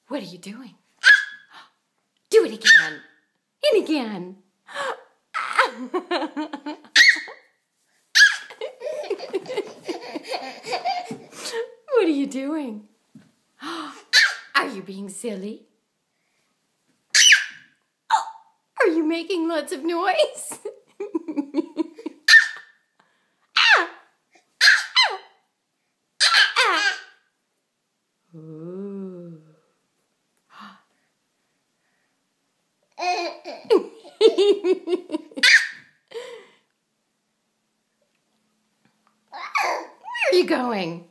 What are you doing? Do it again. And again. What are you doing? Are you being silly? Are you making lots of noise? Ooh. Where are you going?